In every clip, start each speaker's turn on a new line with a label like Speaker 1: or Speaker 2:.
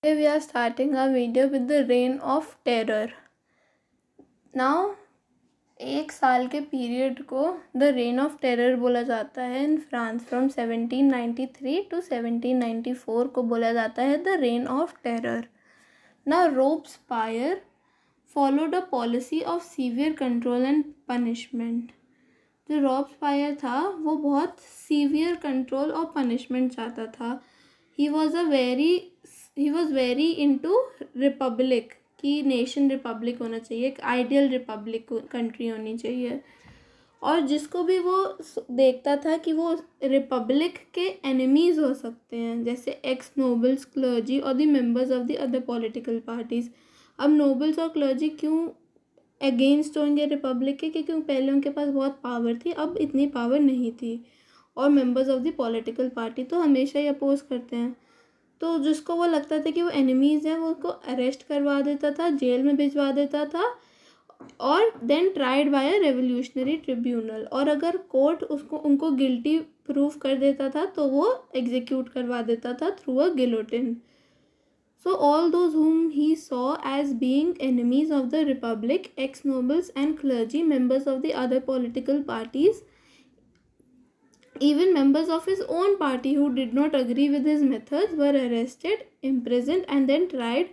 Speaker 1: We are starting our video with the reign of terror. Now, एक साल के period को द रेन ऑफ टेरर बोला जाता है इन फ्रांस. फ्रॉम 1793 to 1794 को बोला जाता है the reign of terror. Now Robespierre followed a policy of severe control and punishment. जो रोब्सपायर था वो बहुत सीवियर कंट्रोल और पनिशमेंट चाहता था. He was very into Republic, कि नेशन रिपब्लिक होना चाहिए, एक आइडियल रिपब्लिक कंट्री होनी चाहिए. और जिसको भी वो देखता था कि वो रिपब्लिक के एनिमीज़ हो सकते हैं, जैसे एक्स नोबल्स, क्लर्जी और the members of the other political parties. अब नोबल्स और क्लर्जी क्यों अगेंस्ट होंगे रिपब्लिक के? क्योंकि पहले उनके पास बहुत पावर थी, अब इतनी पावर नहीं थी. और members of the political party तो हमेशा ही अपोज करते हैं. तो जिसको वो लगता था कि वो एनिमीज़ हैं, वो उसको अरेस्ट करवा देता था, जेल में भिजवा देता था और then tried by a revolutionary tribunal. और अगर कोर्ट उनको गिल्टी प्रूव कर देता था तो वो एग्जीक्यूट करवा देता था through a guillotine. So all those whom he saw as being enemies of the republic, ex-nobles and clergy, members of the other political parties, even members of his own party who did not agree with his methods, were arrested, imprisoned and then tried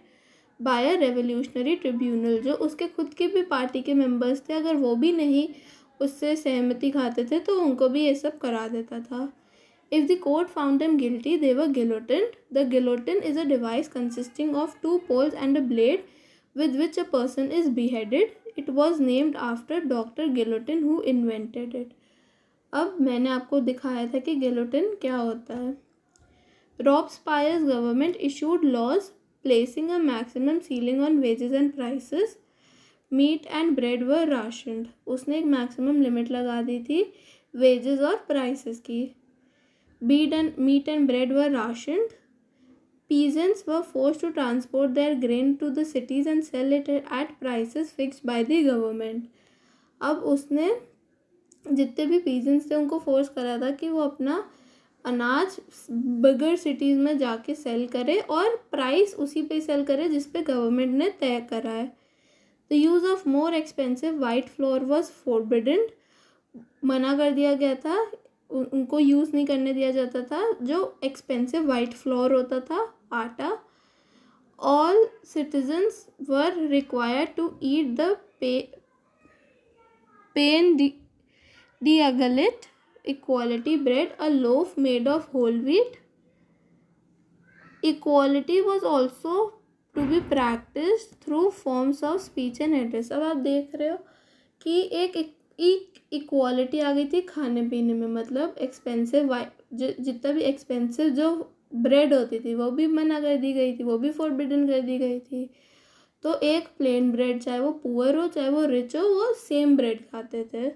Speaker 1: by a revolutionary tribunal. जो उसके खुद के भी party के members थे, अगर वो भी नहीं उससे सहमति खाते थे तो उनको भी ये सब करा देता था. If the court found them guilty, they were guillotined. The guillotine is a device consisting of two poles and a blade with which a person is beheaded. It was named after Dr. Guillotin who invented it. अब मैंने आपको दिखाया था कि guillotine क्या होता है. Robespierre's government issued laws placing a maximum ceiling on wages and prices. Meat and bread were rationed. उसने एक मैक्सिमम लिमिट लगा दी थी वेजेस और प्राइसेस की. Meat and bread were rationed. Peasants were forced to transport their grain to the cities and sell it at prices fixed by the government. अब उसने जितने भी पीजेंट्स थे उनको फोर्स करा था कि वो अपना अनाज बिगर सिटीज़ में जाके सेल करे और प्राइस उसी पे सेल करे जिस पे गवर्नमेंट ने तय करा है. The use of more expensive white floor was forbidden. मना कर दिया गया था, उनको यूज़ नहीं करने दिया जाता था जो एक्सपेंसिव वाइट फ्लोर होता था, आटा. All citizens were required to eat the pain दी अगलिट equality bread, a loaf made of whole wheat. Equality was also to be practiced through forms of speech and address. अब आप देख रहे हो कि एक इक्वालिटी आ गई थी खाने पीने में. मतलब एक्सपेंसिव जितना भी एक्सपेंसिव जो ब्रेड होती थी वो भी मना कर दी गई थी, वो भी फॉरबिडन कर दी गई थी. तो एक प्लेन ब्रेड, चाहे वो पुअर हो चाहे वो रिच हो, वो सेम ब्रेड खाते थे.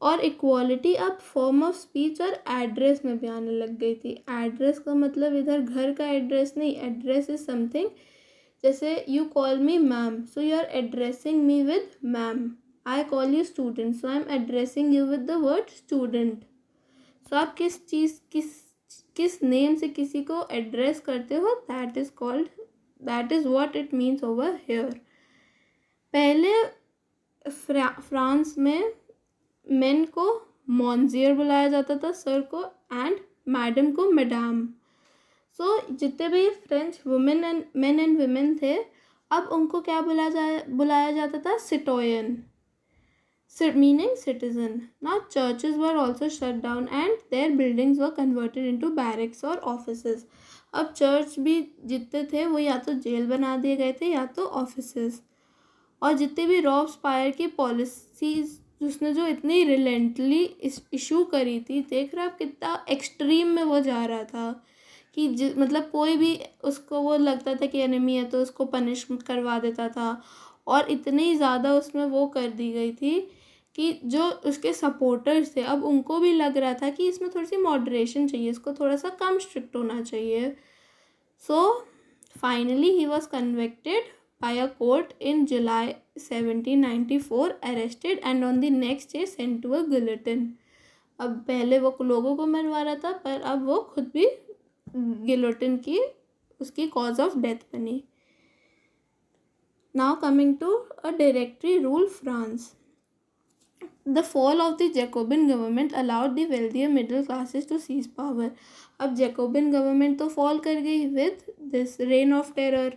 Speaker 1: और इक्वालिटी अब फॉर्म ऑफ स्पीच और एड्रेस में भी आने लग गई थी. एड्रेस का मतलब इधर घर का एड्रेस नहीं. एड्रेस इज समथिंग जैसे you call me ma'am, so you are addressing me with ma'am. I call you student, so I am addressing you with the word student. So आप किस नेम से किसी को एड्रेस करते हो, that is what it means over here. पहले France में men को मॉन्जियर बुलाया जाता था, सर को, एंड मैडम को मैडम. सो जितने भी French women and main and women थे, अब उनको क्या बुलाया जाता था, citoyen, meaning citizen. Now churches were also shut down and their buildings were converted into barracks और ऑफिसेज. अब चर्च भी जितने थे वो या तो जेल बना दिए गए थे या तो ऑफिसेज. और जितने भी रॉब्सपायर की पॉलिसीज उसने जो इतनी रिलेंटली इशू करी थी, देख रहे आप कितना एक्सट्रीम में वो जा रहा था कि मतलब कोई भी उसको वो लगता था कि एनिमी है तो उसको पनिश करवा देता था. और इतनी ज़्यादा उसमें वो कर दी गई थी कि जो उसके सपोर्टर्स थे अब उनको भी लग रहा था कि इसमें थोड़ी सी मॉडरेशन चाहिए, इसको थोड़ा सा कम स्ट्रिक्ट होना चाहिए. So finally he was convicted by a court in July 1794, arrested and on the next day sent to a guillotine. अब पहले वो लोगों को मरवा रहा था पर अब वो खुद भी गिलोटिन की उसकी कॉज ऑफ डेथ बनी। Now coming to a directory rule France. The fall of the Jacobin government allowed the wealthier middle classes to seize power. अब जैकोबिन गवर्नमेंट तो फॉल कर गई with this rain of terror,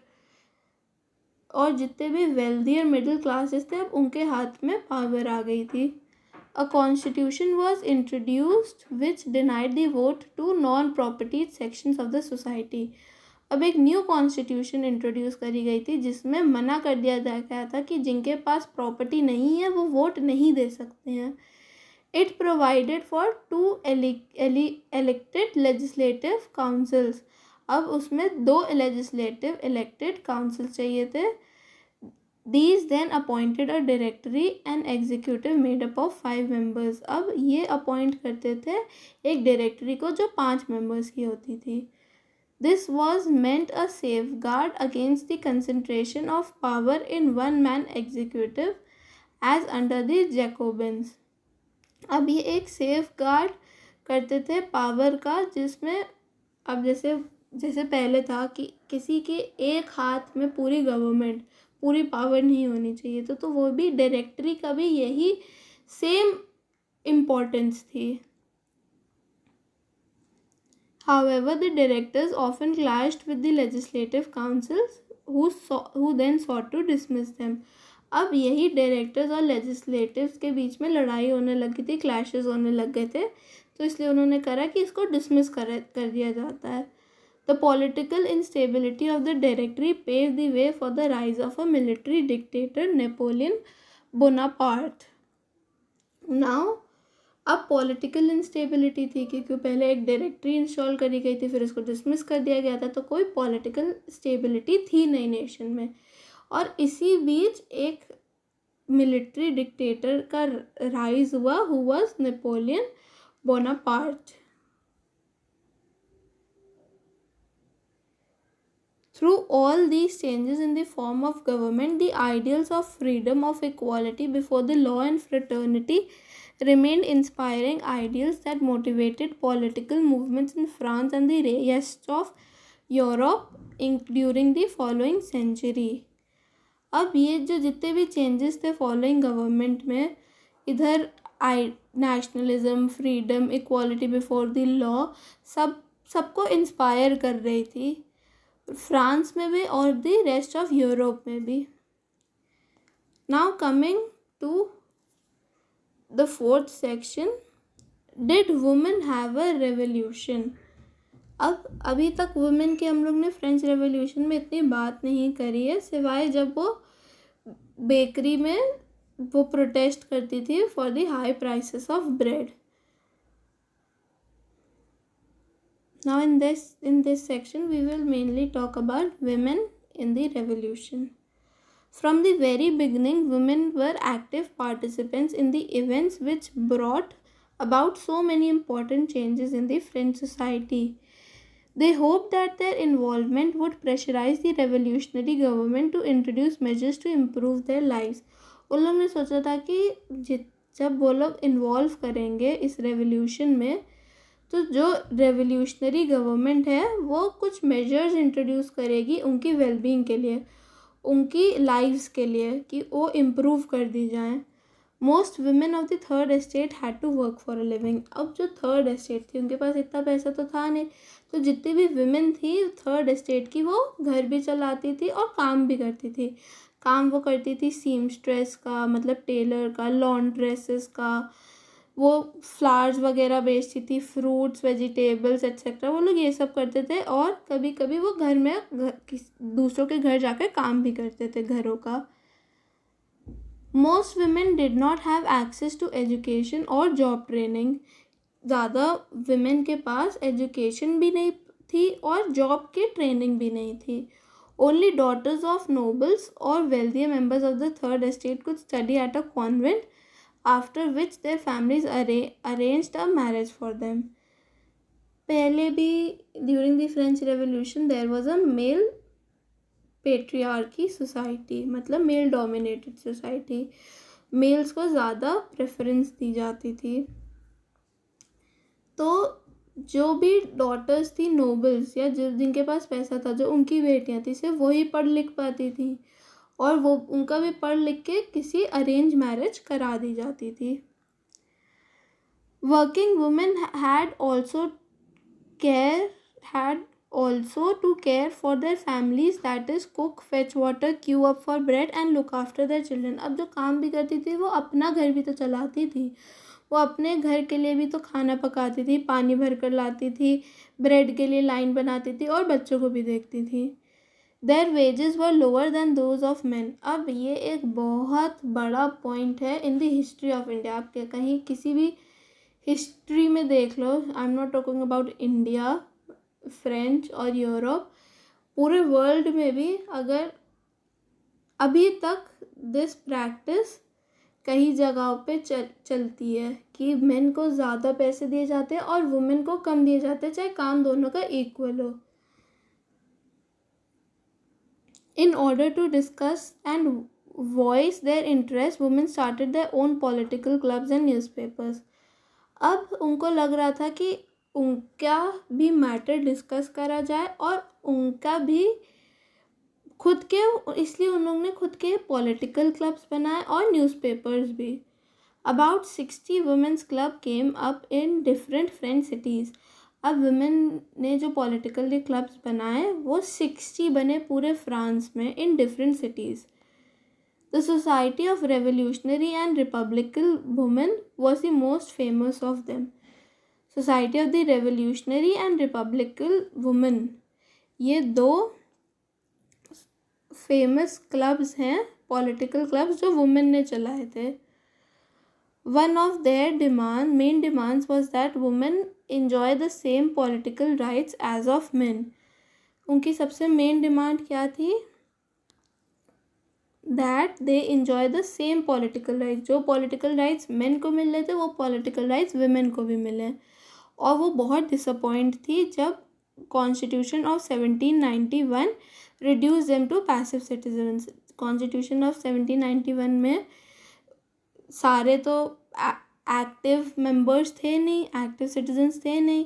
Speaker 1: और जितने भी wealthier middle classes थे अब उनके हाथ में पावर आ गई थी। A constitution was introduced which denied the vote to non property sections of the society. अब एक न्यू कॉन्स्टिट्यूशन इंट्रोड्यूस करी गई थी जिसमें मना कर दिया गया था कि जिनके पास प्रॉपर्टी नहीं है वो वोट नहीं दे सकते हैं। It provided for 2 elected legislative councils। अब उसमें 2 legislative elected councils चाहिए थे। These then appointed a directory and executive made up of 5 members। अब ये अपॉइंट करते थे एक डायरेक्टरी को जो 5 मेंबर्स की होती थी। This was meant a safeguard against the concentration of power in one man executive as under the Jacobins। अब ये एक सेफ गार्ड करते थे पावर का, जिसमें अब जैसे पहले था कि किसी के एक हाथ में पूरी गवर्नमेंट पूरी पावर नहीं होनी चाहिए, तो वो भी डायरेक्टरी का भी यही सेम इम्पोर्टेंस थी। However, the directors often clashed with the legislative councils who then sought to dismiss them। अब यही डायरेक्टर्स और लेजिस्लेटिव्स के बीच में लड़ाई होने लगी थी, क्लैशेस होने लग गए थे, तो इसलिए उन्होंने करा कि इसको डिसमिस कर दिया जाता है। The political instability of the directory pave the way for the rise of a military dictator Napoleon Bonaparte. Now अब पॉलिटिकल इंस्टेबिलिटी थी क्योंकि पहले एक डायरेक्टरी इंस्टॉल करी गई थी, फिर इसको डिसमिस कर दिया गया था, तो कोई पॉलिटिकल स्टेबिलिटी थी नहीं नेशन में। और इसी बीच एक मिलिट्री डिक्टेटर का राइज हुआ who was Napoleon Bonaparte. Through all these changes in the form of government, the ideals of freedom, of equality before the law and fraternity remained inspiring ideals that motivated political movements in France and the rest of Europe during the following century। अब ये जो जितने भी changes थे following government में, इधर nationalism, freedom, equality before the law सबको inspire कर रही थी, फ्रांस में भी और द रेस्ट ऑफ यूरोप में भी। Now coming to the 4th section, did women have a revolution. अब अभी तक वुमेन के हम लोग ने फ्रेंच रेवोल्यूशन में इतनी बात नहीं करी है, सिवाय जब वो बेकरी में वो प्रोटेस्ट करती थी for the high prices of bread. Now in this section we will mainly talk about women in the revolution. From the very beginning, women were active participants in the events which brought about so many important changes in the French society. They hoped that their involvement would pressurize the revolutionary government to introduce measures to improve their lives। उन लोगों ने सोचा था कि जब वो लोग involve करेंगे इस रेवोल्यूशन में, तो जो रेवोल्यूशनरी गवर्नमेंट है वो कुछ मेजर्स इंट्रोड्यूस करेगी उनकी वेलबींग के लिए, उनकी लाइव्स के लिए, कि वो इम्प्रूव कर दी जाएं। Most women of the third estate had to work for a living. अब जो थर्ड एस्टेट थी उनके पास इतना पैसा तो था नहीं, तो जितनी भी वुमेन थी थर्ड एस्टेट की, वो घर भी चलाती थी और काम भी करती थी। काम वो करती थी सीमस्ट्रेस का, मतलब टेलर का, लॉन्ड्रेसेस का, वो फ्लावर्स वगैरह बेचती थी, फ्रूट्स, वेजिटेबल्स एक्सेट्रा, वो लोग ये सब करते थे। और कभी कभी वो घर में दूसरों के घर जाकर काम भी करते थे घरों का। Most women did not have access to education और जॉब ट्रेनिंग। ज़्यादा वुमेन के पास एजुकेशन भी नहीं थी और जॉब की ट्रेनिंग भी नहीं थी। ओनली डॉटर्स ऑफ नोबल्स और wealthy members of the third estate could study at a convent, after which their families arranged a marriage for them। पहले भी during the French Revolution there was a male patriarchy society, मतलब male dominated society, mails को ज़्यादा preference दी जाती थी। तो जो भी डॉटर्स थी नोबल्स या जिनके पास पैसा था, जो उनकी बेटियां थी, सिर्फ वही पढ़ लिख पाती थी और वो उनका भी पढ़ लिख के किसी अरेंज मैरिज करा दी जाती थी. Working women care had also to care for their families, that is cook, fetch water, queue up for bread and look after their children. अब जो काम भी करती थी वो अपना घर भी तो चलाती थी, वो अपने घर के लिए भी तो खाना पकाती थी, पानी भर कर लाती थी, ब्रेड के लिए लाइन बनाती थी और बच्चों को भी देखती थी. Their wages were lower than those of men. अब ये एक बहुत बड़ा पॉइंट है in the history of India. आप कहीं किसी भी हिस्ट्री में देख लो, I am not talking about India, French और यूरोप, पूरे वर्ल्ड में भी अगर अभी तक दिस प्रैक्टिस कई जगहों पे चलती है कि मेन को ज़्यादा पैसे दिए जाते हैं और वुमेन को कम दिए जाते हैं, चाहे काम दोनों का इक्वल हो. In order to discuss and voice their interests, women started their own political clubs and newspapers. अब उनको लग रहा था कि उनका भी मैटर डिस्कस करा जाए और उनका भी खुद के, इसलिए उन लोगों ने खुद के पॉलिटिकल क्लब्स बनाए और न्यूज़पेपर्स भी. About 60 women's club came up in different French cities. अब वुमेन ने जो पॉलिटिकल क्लब्स बनाए वो 60 बने पूरे फ्रांस में in different cities. The society of revolutionary and Republican women was the most famous of them. Society of the revolutionary and Republican women, ये दो फेमस क्लब्स हैं, पॉलिटिकल क्लब्स जो वुमेन ने चलाए थे. One of their main demands was that women enjoy the same political rights as of men. उनकी सबसे main demand क्या थी? That they enjoy the same political rights. जो political rights men को मिल रहे थे वो political rights women को भी मिले. और वो बहुत डिसअपॉइंट थी जब Constitution of 1791 reduced them to passive citizens. Constitution of 1791 में सारे तो एक्टिव मेंबर्स थे नहीं, एक्टिव सिटीजन्स थे नहीं.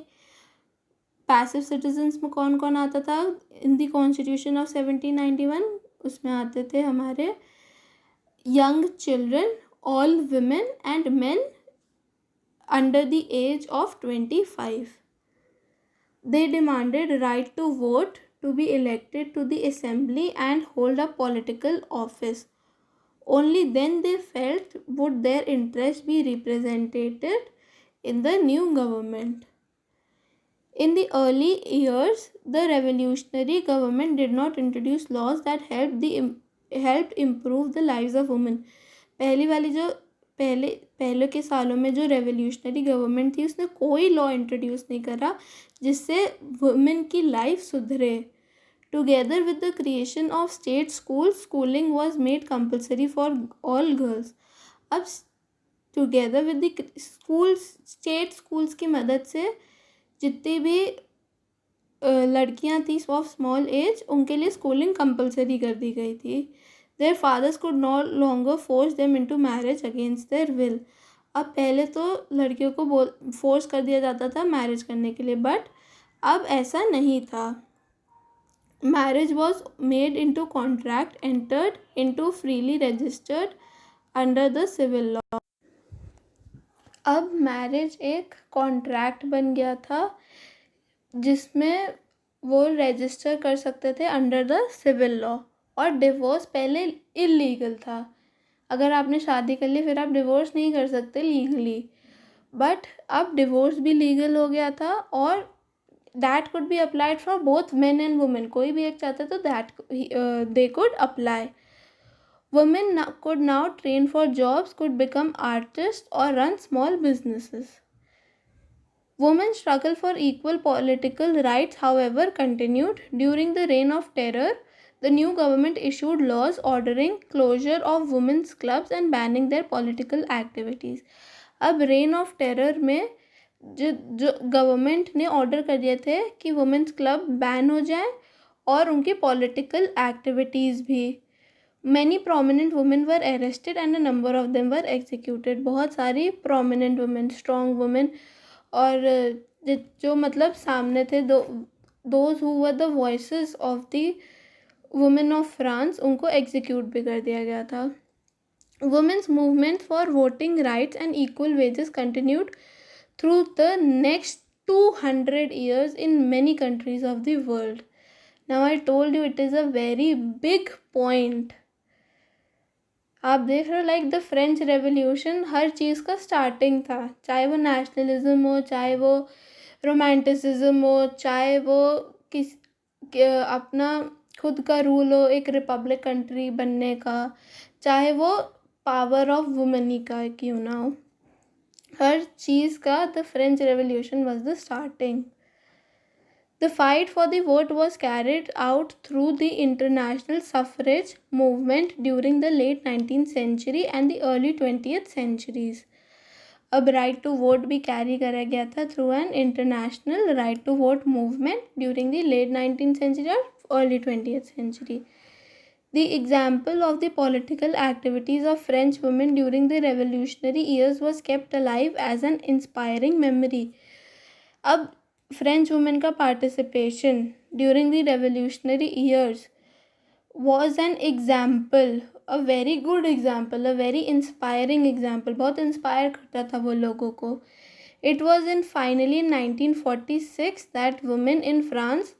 Speaker 1: पैसिव सिटीजन्स में कौन कौन आता था इन द कॉन्स्टिट्यूशन ऑफ 1791? उसमें आते थे हमारे young children, all women and men under the age of 25. They demanded right to vote, to be elected to the assembly and hold a political office. Only then they felt would their interests be represented in the new government. In the early years, the revolutionary government did not introduce laws that helped improve the lives of women. पहले के सालों में जो revolutionary government थी उसने कोई law introduce नहीं करा जिससे वुमेन की लाइफ सुधरे. Together with the creation of state schools, schooling was made compulsory for all girls. अब together with the schools, state schools की मदद से जितनी भी लड़कियां थी ऑफ स्मॉल एज उनके लिए स्कूलिंग कंपलसरी कर दी गई थी. Their fathers could no longer force them into marriage against their will. अब पहले तो लड़कियों को फोर्स कर दिया जाता था मैरिज करने के लिए, बट अब ऐसा नहीं था. Marriage was made into contract entered into freely registered under the civil law. अब मैरिज एक कॉन्ट्रैक्ट बन गया था जिसमें वो रजिस्टर कर सकते थे अंडर द सिविल लॉ. और डिवोर्स पहले इलीगल था. अगर आपने शादी कर ली फिर आप डिवोर्स नहीं कर सकते लीगली, बट अब डिवोर्स भी लीगल हो गया था और that could be applied for both men and women. कोई भी एक चाहता तो that they could apply. Women could now train for jobs, could become artists or run small businesses. Women's struggle for equal political rights, however, continued. During the reign of terror, the new government issued laws ordering closure of women's clubs and banning their political activities. अब reign of terror में जो government ने order कर दिए थे कि women's club ban हो जाए और उनकी पॉलिटिकल एक्टिविटीज़ भी. Many prominent women were arrested and a number of them were executed. बहुत सारी प्रोमिनेंट वुमेन, स्ट्रॉन्ग वुमेन और जो मतलब सामने थे, those who were the voices of the women of France, उनको एग्जीक्यूट भी कर दिया गया था. Women's movement for voting rights and equal wages continued through the next 200 years in many countries of the world. Now I told you it is a very big point. आप देख रहे हो लाइक द फ्रेंच रेवोल्यूशन हर चीज़ का starting था, चाहे वो nationalism हो, चाहे वो रोमांटिसिज्म हो, चाहे वो अपना खुद का रूल हो, एक रिपब्लिक कंट्री बनने का, चाहे वो पावर ऑफ वुमेन ही का क्यों ना हो, हर चीज़ का the French revolution was the starting. The fight for the vote was carried out through the international suffrage movement during the late 19th century and the early 20th centuries. अब right to vote भी carry करा गया था through an international right to vote movement during the late 19th century और early 20th century. The example of the political activities of French women during the revolutionary years was kept alive as an inspiring memory. अब French women का participation during the revolutionary years was an example, a very good example, a very inspiring example. बहुत inspire करता था वो लोगों को. It was in finally in 1946 that women in France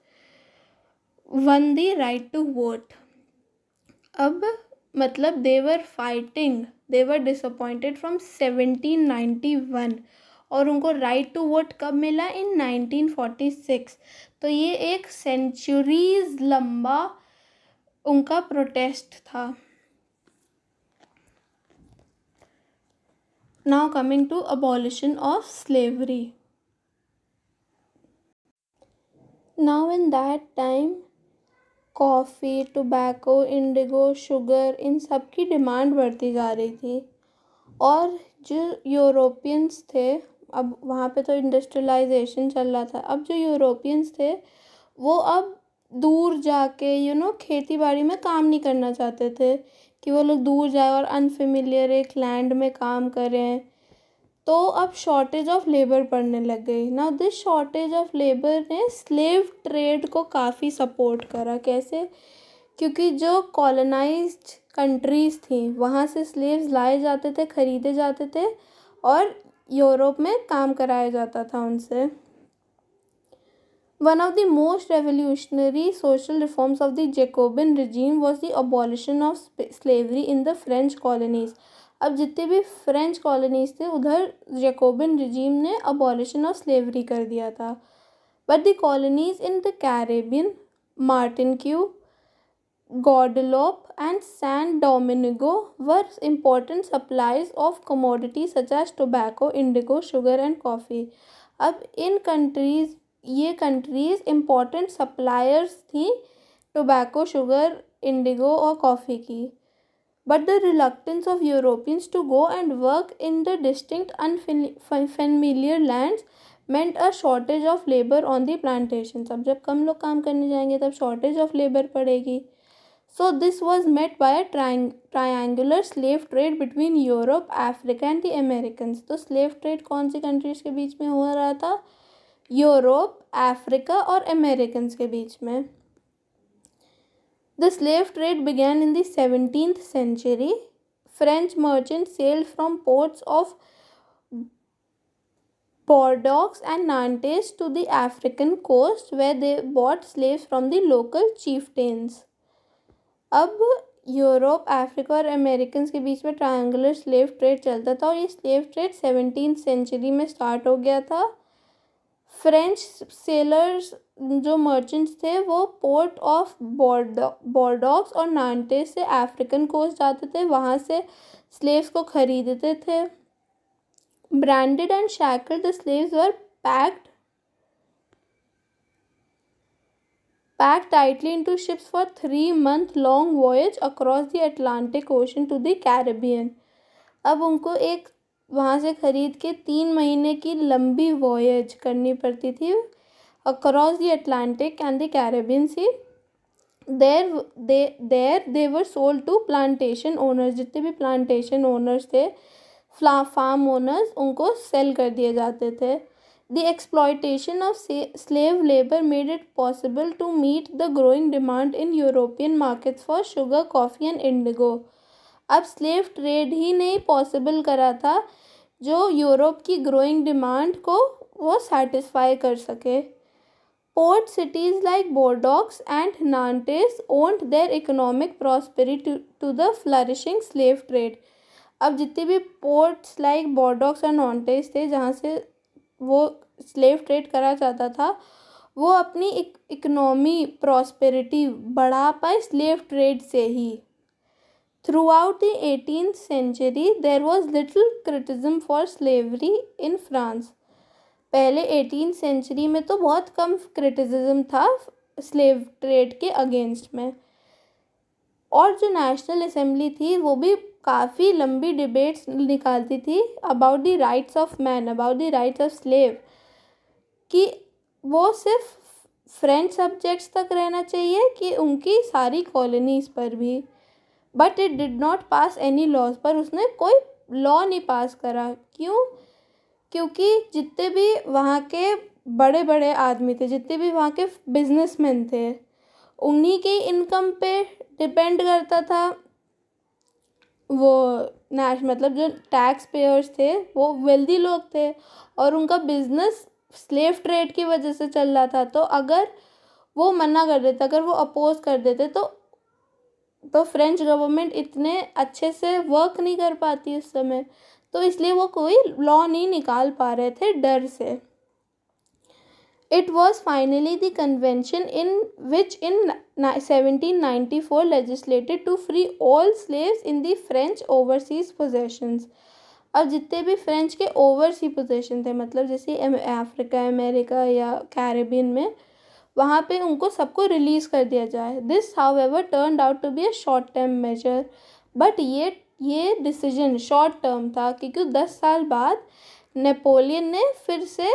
Speaker 1: won the right to vote. अब मतलब they were fighting, they were disappointed from 1791 और उनको राइट टू वोट कब मिला? इन 1946. तो ये एक सेंचुरीज लंबा उनका प्रोटेस्ट था. Now coming to abolition of slavery. Now in that time coffee, tobacco, indigo, sugar, इन सब की डिमांड बढ़ती जा रही थी. और जो यूरोपियंस थे, अब वहाँ पे तो इंडस्ट्रियलाइजेशन चल रहा था, अब जो यूरोपियंस थे वो अब दूर जाके खेती बाड़ी में काम नहीं करना चाहते थे कि वो लोग दूर जाए और अनफेमिलियर एक लैंड में काम करें. तो अब शॉर्टेज ऑफ लेबर पड़ने लग गई. Now this shortage of labour ने स्लेव ट्रेड को काफ़ी सपोर्ट करा. कैसे? क्योंकि जो कॉलोनाइज्ड कंट्रीज़ थी वहाँ से स्लेव्स लाए जाते थे, ख़रीदे जाते थे और यूरोप में काम कराया जाता था उनसे. One of the most revolutionary social reforms of the Jacobin regime was the abolition of slavery in the French colonies. अब जितने भी फ्रेंच कॉलोनीज थे उधर जैकोबिन रिजीम ने अबॉलिशन ऑफ स्लेवरी कर दिया था. But the colonies in the Caribbean, Martinique, Guadeloupe and San Domingo were important supplies of commodities such as tobacco, indigo, sugar and coffee. अब ये कंट्रीज़ इम्पॉर्टेंट सप्लायर्स थी tobacco, sugar, indigo और coffee की. But the reluctance of Europeans to go and work in the distinct unfamiliar lands meant a shortage of labor on the plantations. अब जब कम लोग काम करने जाएंगे तब शॉर्टेज ऑफ लेबर पड़ेगी. So this was met by a triangular slave trade between Europe, Africa and the Americans. तो slave trade कौन सी कंट्रीज़ के बीच में हो रहा था? यूरोप, अफ्रीका और अमेरिकन्स के बीच में. The slave trade began in the 17th century. French merchants sailed from ports of Bordeaux and Nantes to the African coast where they bought slaves from the local chieftains. अब Europe, Africa और Americans के बीच में triangular slave trade चलता था और ये slave trade 17th century में start हो गया था. फ्रेंच सेलर्स जो मर्चेंट्स थे वो पोर्ट ऑफ बॉर्डॉक्स और नांटेस से अफ्रीकन कोस्ट जाते थे, वहाँ से स्लेव्स को खरीदते थे. Branded and shackled the slaves were packed tightly into ships for 3-month-long voyage across the Atlantic Ocean to the Caribbean. अब उनको एक वहाँ से ख़रीद के 3 महीने की लंबी वॉयज करनी पड़ती थी across the Atlantic and the Caribbean sea. They were sold to plantation owners. जितने भी प्लांटेशन ओनर्स थे, फार्म ओनर्स, उनको सेल कर दिए जाते थे. The exploitation of slave labor made it possible to meet the growing demand in European markets for sugar, coffee and indigo. अब slave trade ही नहीं पॉसिबल करा था जो यूरोप की ग्रोइंग डिमांड को वो सेटिस्फाई कर सके. Port cities like Bordeaux and Nantes owed their economic prosperity to the flourishing slave trade. अब जितने भी पोर्ट्स लाइक बॉर्डॉक्स और नॉन्टेस थे जहाँ से वो स्लेव ट्रेड करा जाता था, वो अपनी इकोनॉमी प्रॉस्पेरिटी बढ़ा पाए स्लेव ट्रेड से ही. Throughout the 18th century, there was little criticism for slavery in France. पहले 18th सेंचुरी में तो बहुत कम क्रिटिसिज्म था स्लेव ट्रेड के अगेंस्ट में. और जो नेशनल असेंबली थी वो भी काफ़ी लंबी डिबेट्स निकालती थी about the rights of man, about the rights of slave, कि वो सिर्फ फ्रेंच सब्जेक्ट्स तक रहना चाहिए कि उनकी सारी कॉलोनीज़ पर भी. But it did not pass any laws. पर उसने कोई लॉ नहीं पास करा. क्यों? क्योंकि जितने भी वहाँ के बड़े बड़े आदमी थे, जितने भी वहाँ के बिजनेसमैन थे, उन्हीं की इनकम पे डिपेंड करता था वो मतलब जो टैक्स पेयर्स थे वो वेल्दी लोग थे और उनका बिजनेस स्लेव ट्रेड की वजह से चल रहा था. तो अगर वो मना कर देते, अगर वो अपोज कर देते तो फ्रेंच गवर्नमेंट इतने अच्छे से वर्क नहीं कर पाती उस समय. तो इसलिए वो कोई लॉ नहीं निकाल पा रहे थे डर से. It was finally the convention in which in 1794 legislated to free all slaves in the French overseas possessions. अब जितने भी फ्रेंच के ओवरसी पोजेशन थे, मतलब जैसे अफ्रीका, अमेरिका या कैरेबियन में, वहाँ पे उनको सबको रिलीज़ कर दिया जाए. This however turned out to be a short term measure. But ये डिसीजन शॉर्ट टर्म था क्योंकि 10 साल बाद नेपोलियन ने फिर से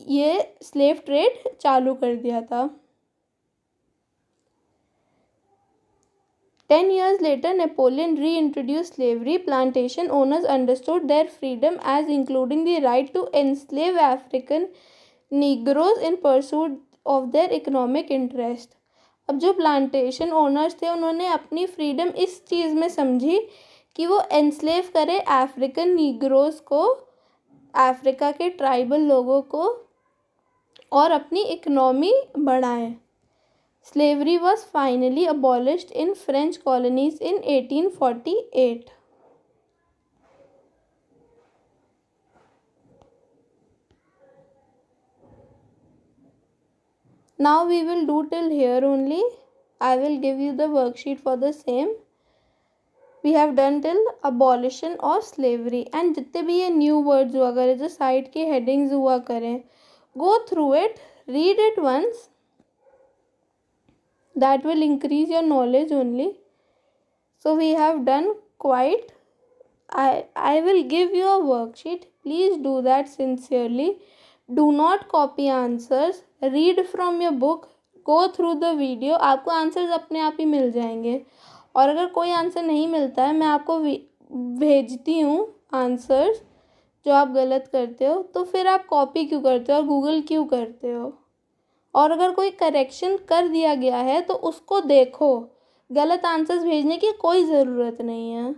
Speaker 1: ये स्लेव ट्रेड चालू कर दिया था. 10 years later, Napoleon reintroduced slavery. Plantation owners understood their freedom as including the right to enslave African Negroes in pursuit of their economic interest. अब जो प्लांटेशन ओनर्स थे उन्होंने अपनी फ्रीडम इस चीज़ में समझी कि वो एनस्लेव करें अफ्रीकन नीग्रोस को, अफ्रीका के ट्राइबल लोगों को, और अपनी इकनॉमी बढ़ाएं. Slavery was finally abolished in French colonies in 1848. Now we will do till here only. I will give you the worksheet for the same. We have done till abolition of slavery. And जितने भी ये new words हुआ करें, जो side के headings हुआ करें, go through it, read it once. That will increase your knowledge only. So we have done quite. I will give you a worksheet. Please do that sincerely. Do not copy answers. Read from your book. Go through the video. आपको answers अपने आप ही मिल जाएंगे. और अगर कोई answer नहीं मिलता है, मैं आपको भेजती हूँ आंसर्स जो आप गलत करते हो, तो फिर आप कॉपी क्यों करते हो और गूगल क्यों करते हो. और अगर कोई करेक्शन कर दिया गया है तो उसको देखो. गलत आंसर्स भेजने की कोई ज़रूरत नहीं है.